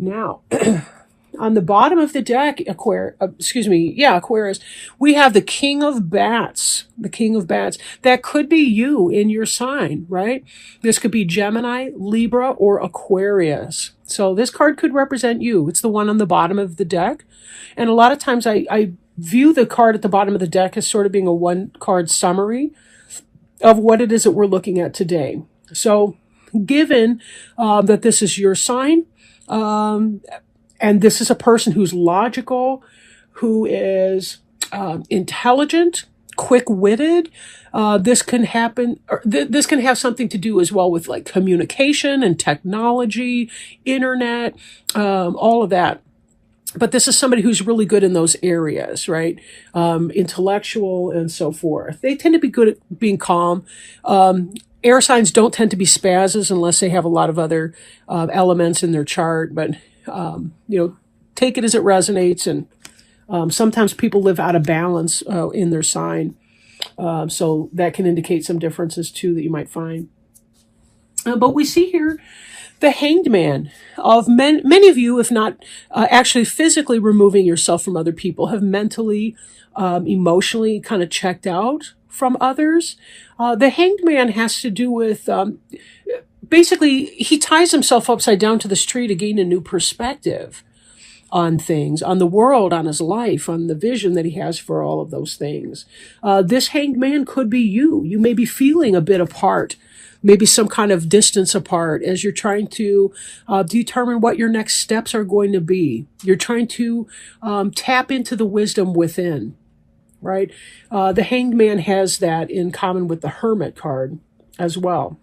Now, on the bottom of the deck, Aquarius, we have the King of Bats. The King of Bats. That could be you in your sign, right? This could be Gemini, Libra, or Aquarius. So this card could represent you. It's the one on the bottom of the deck. And a lot of times I view the card at the bottom of the deck as sort of being a one-card summary of what it is that we're looking at today. So given that this is your sign, and this is a person who's logical, who is intelligent, quick-witted. This can happen. This can have something to do as well with like communication and technology, internet, all of that. But this is somebody who's really good in those areas, right? Intellectual and so forth. They tend to be good at being calm. Air signs don't tend to be spazzes unless they have a lot of other elements in their chart. But take it as it resonates. And sometimes people live out of balance in their sign. So that can indicate some differences too that you might find. But we see here the Hanged Man. Of many of you, if not actually physically removing yourself from other people, have mentally, emotionally kind of checked out from others. The Hanged Man has to do with, basically, he ties himself upside down to this tree to gain a new perspective on things, on the world, on his life, on the vision that he has for all of those things. This Hanged Man could be you. You may be feeling a bit apart, maybe some kind of distance apart as you're trying to determine what your next steps are going to be. You're trying to tap into the wisdom within, right? The Hanged Man has that in common with the Hermit card as well.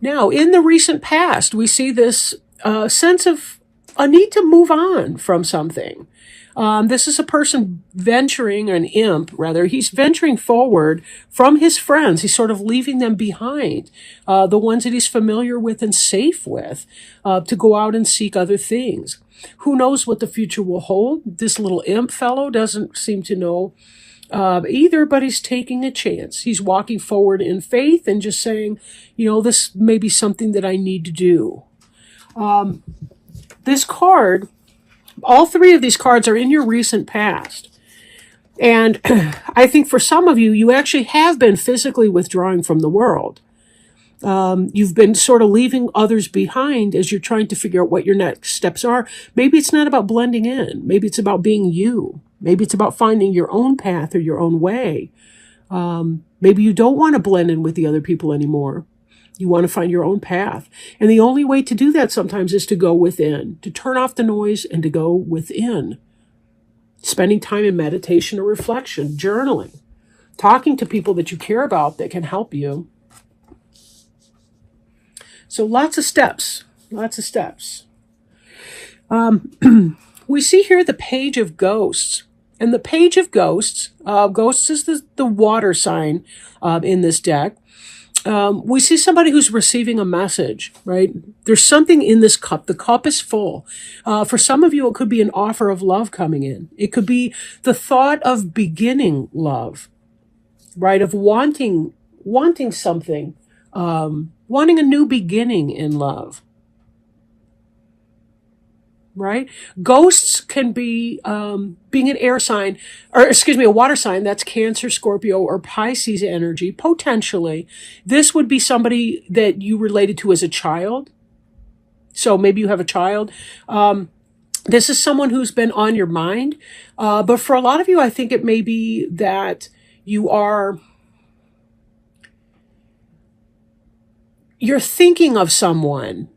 Now, in the recent past, we see this sense of a need to move on from something. This is a person venturing, an imp rather, he's venturing forward from his friends. He's sort of leaving them behind, the ones that he's familiar with and safe with, to go out and seek other things. Who knows what the future will hold? This little imp fellow doesn't seem to know either, but he's taking a chance. He's walking forward in faith and just saying, this may be something that I need to do. This card, all three of these cards are in your recent past. And I think for some of you, you actually have been physically withdrawing from the world. You've been sort of leaving others behind as you're trying to figure out what your next steps are. Maybe it's not about blending in. Maybe it's about being you. Maybe it's about finding your own path or your own way. Maybe you don't want to blend in with the other people anymore. You want to find your own path. And the only way to do that sometimes is to go within, to turn off the noise and to go within. Spending time in meditation or reflection, journaling, talking to people that you care about that can help you. So lots of steps. We see here the Page of Ghosts. And the Page of Ghosts, ghosts is the water sign in this deck. We see somebody who's receiving a message, right? There's something in this cup. The cup is full. For some of you, it could be an offer of love coming in. It could be the thought of beginning love, right? Of wanting something, wanting a new beginning in love. Right? Ghosts can be being an air sign, a water sign. That's Cancer, Scorpio, or Pisces energy. Potentially, this would be somebody that you related to as a child. So maybe you have a child. This is someone who's been on your mind. But for a lot of you, I think it may be that you're thinking of someone.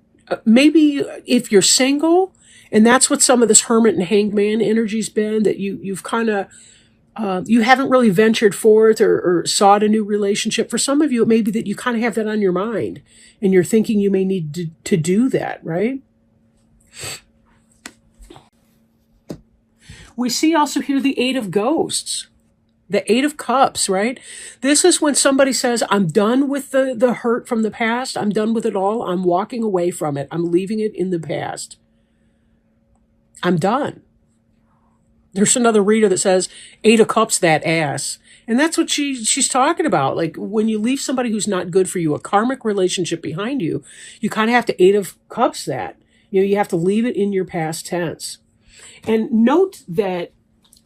Maybe if you're single. And that's what some of this Hermit and Hanged Man energy's been, that you've kind of, you haven't really ventured forth or sought a new relationship. For some of you, it may be that you kind of have that on your mind and you're thinking you may need to do that, right? We see also here the Eight of Ghosts, the Eight of Cups, right? This is when somebody says, I'm done with the hurt from the past. I'm done with it all. I'm walking away from it. I'm leaving it in the past. I'm done. There's another reader that says, 8 of Cups, that ass. And that's what she's talking about. Like when you leave somebody who's not good for you, a karmic relationship behind you, you kind of have to 8 of Cups that. You have to leave it in your past tense. And note that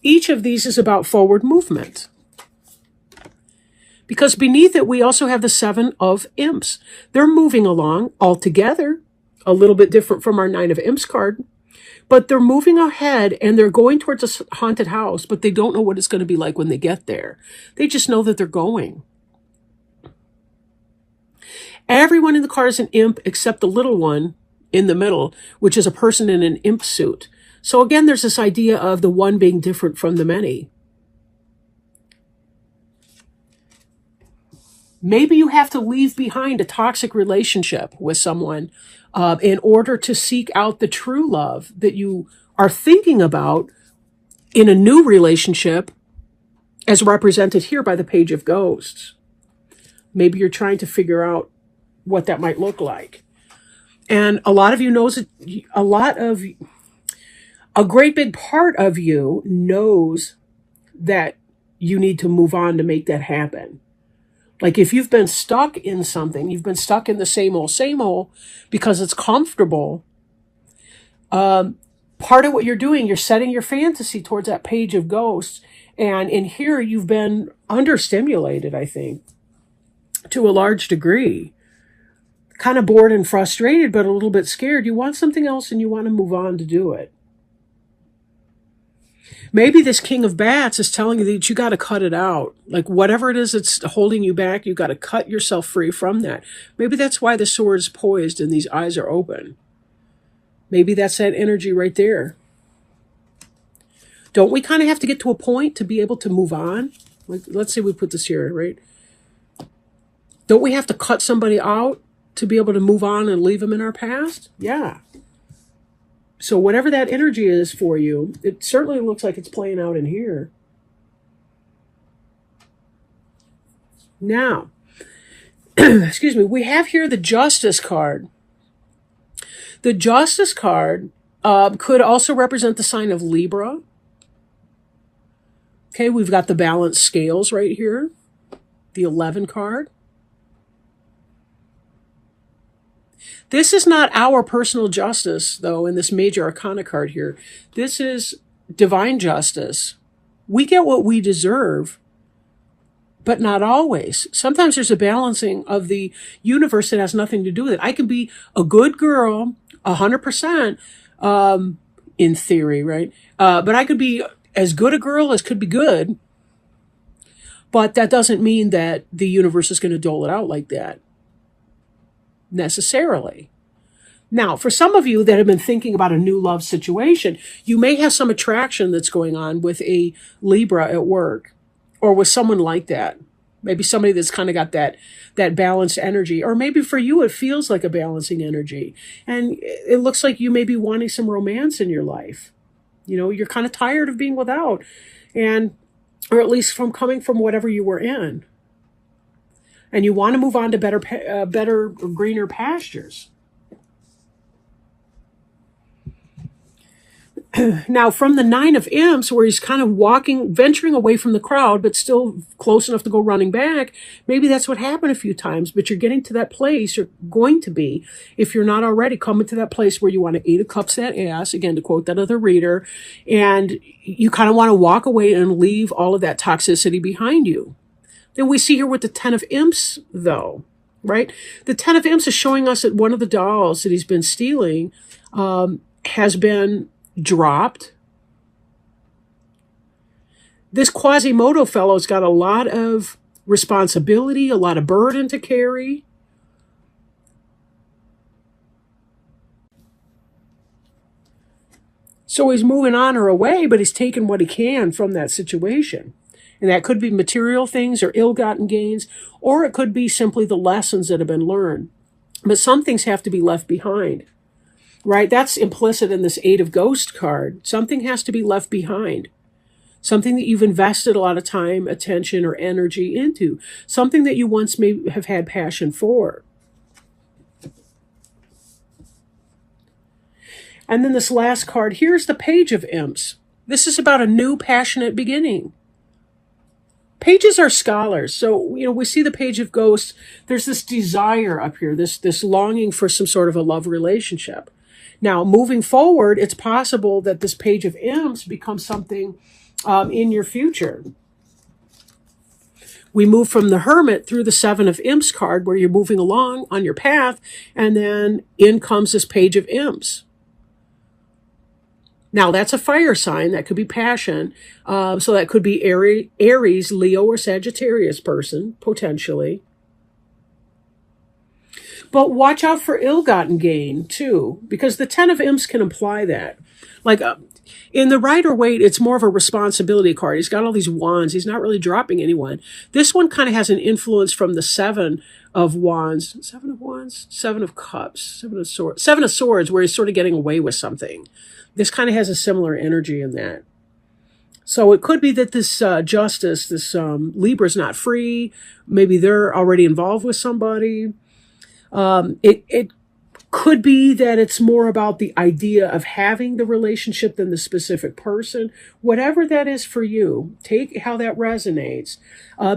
each of these is about forward movement. Because beneath it, we also have the 7 of Imps. They're moving along all together, a little bit different from our 9 of Imps card. But they're moving ahead and they're going towards a haunted house, but they don't know what it's going to be like when they get there. They just know that they're going. Everyone in the card is an imp except the little one in the middle, which is a person in an imp suit. So again, there's this idea of the one being different from the many. Maybe you have to leave behind a toxic relationship with someone in order to seek out the true love that you are thinking about in a new relationship, as represented here by the Page of Ghosts. Maybe you're trying to figure out what that might look like. And a lot of you knows it, a great big part of you knows that you need to move on to make that happen. Like if you've been stuck in something, you've been stuck in the same old, because it's comfortable. Part of what you're doing, you're setting your fantasy towards that Page of Ghosts. And in here, you've been understimulated, I think, to a large degree. Kind of bored and frustrated, but a little bit scared. You want something else and you want to move on to do it. Maybe this King of Bats is telling you that you got to cut it out. Like whatever it is that's holding you back, you got to cut yourself free from that. Maybe that's why the sword is poised and these eyes are open. Maybe that's that energy right there. Don't we kind of have to get to a point to be able to move on? Like, let's say we put this here, right? Don't we have to cut somebody out to be able to move on and leave them in our past? Yeah. So whatever that energy is for you, it certainly looks like it's playing out in here. Now, excuse me, we have here the Justice card. The Justice card could also represent the sign of Libra. Okay, we've got the balanced scales right here. The 11 card. This is not our personal justice, though, in this major arcana card here. This is divine justice. We get what we deserve, but not always. Sometimes there's a balancing of the universe that has nothing to do with it. I can be a good girl, 100%, in theory, right? But I could be as good a girl as could be good, but that doesn't mean that the universe is going to dole it out like that. Necessarily. Now, for some of you that have been thinking about a new love situation, you may have some attraction that's going on with a Libra at work or with someone like that. Maybe somebody that's kind of got that balanced energy. Or maybe for you, it feels like a balancing energy. And it looks like you may be wanting some romance in your life. You know, you're kind of tired of being without, or at least from coming from whatever you were in. And you want to move on to better, greener pastures. Now, from the 9 of Imps, where he's kind of venturing away from the crowd, but still close enough to go running back, maybe that's what happened a few times, but you're getting to that place, you're going to be, if you're not already, coming to that place where you want to 8 of Cups that ass, again, to quote that other reader, and you kind of want to walk away and leave all of that toxicity behind you. Then we see here with the 10 of Imps, though, right? The 10 of Imps is showing us that one of the dolls that he's been stealing has been dropped. This Quasimodo fellow's got a lot of responsibility, a lot of burden to carry. So he's moving on or away, but he's taking what he can from that situation. And that could be material things or ill-gotten gains, or it could be simply the lessons that have been learned. But some things have to be left behind, right? That's implicit in this 8 of Ghost card. Something has to be left behind. Something that you've invested a lot of time, attention, or energy into. Something that you once may have had passion for. And then this last card, here's the Page of Imps. This is about a new passionate beginning. Pages are scholars. So, we see the Page of Ghosts. There's this desire up here, this longing for some sort of a love relationship. Now, moving forward, it's possible that this Page of Imps becomes something in your future. We move from the Hermit through the Seven of Imps card, where you're moving along on your path, and then in comes this Page of Imps. Now, that's a fire sign. That could be passion. So that could be Aries, Leo, or Sagittarius person, potentially. But watch out for ill-gotten gain, too, because the Ten of Imps can imply that. Like, in the Rider-Waite, it's more of a responsibility card. He's got all these wands. He's not really dropping anyone. This one kind of has an influence from the Seven of Wands. Seven of Wands? Seven of Cups. Seven of Swords. Seven of Swords, where he's sort of getting away with something. This kind of has a similar energy in that. So it could be that this Justice, this Libra's not free. Maybe they're already involved with somebody. It could be that it's more about the idea of having the relationship than the specific person. Whatever that is for you, take how that resonates.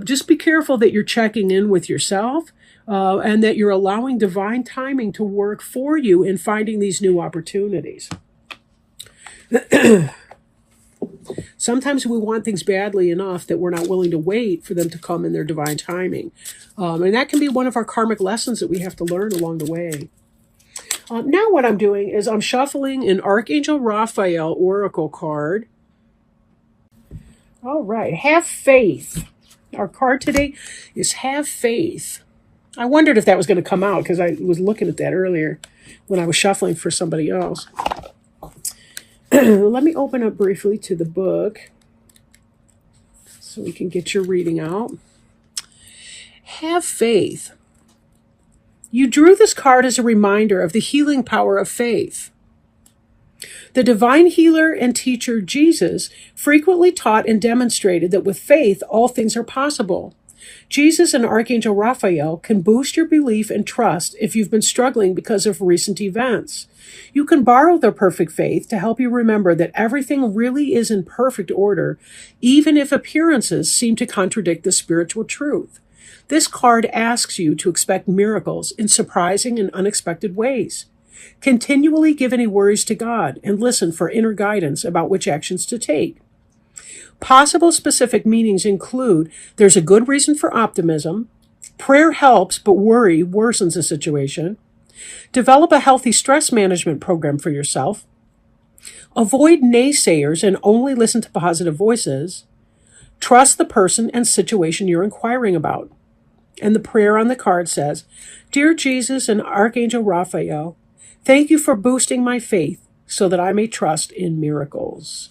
Just be careful that you're checking in with yourself and that you're allowing divine timing to work for you in finding these new opportunities. Sometimes we want things badly enough that we're not willing to wait for them to come in their divine timing. And that can be one of our karmic lessons that we have to learn along the way. Now what I'm doing is I'm shuffling an Archangel Raphael Oracle card. All right, have faith. Our card today is have faith. I wondered if that was going to come out because I was looking at that earlier when I was shuffling for somebody else. Let me open up briefly to the book so we can get your reading out. Have faith. You drew this card as a reminder of the healing power of faith. The divine healer and teacher Jesus frequently taught and demonstrated that with faith, all things are possible. Jesus and Archangel Raphael can boost your belief and trust if you've been struggling because of recent events. You can borrow their perfect faith to help you remember that everything really is in perfect order, even if appearances seem to contradict the spiritual truth. This card asks you to expect miracles in surprising and unexpected ways. Continually give any worries to God and listen for inner guidance about which actions to take. Possible specific meanings include there's a good reason for optimism, prayer helps but worry worsens the situation, develop a healthy stress management program for yourself, avoid naysayers and only listen to positive voices, trust the person and situation you're inquiring about. And the prayer on the card says, Dear Jesus and Archangel Raphael, thank you for boosting my faith so that I may trust in miracles.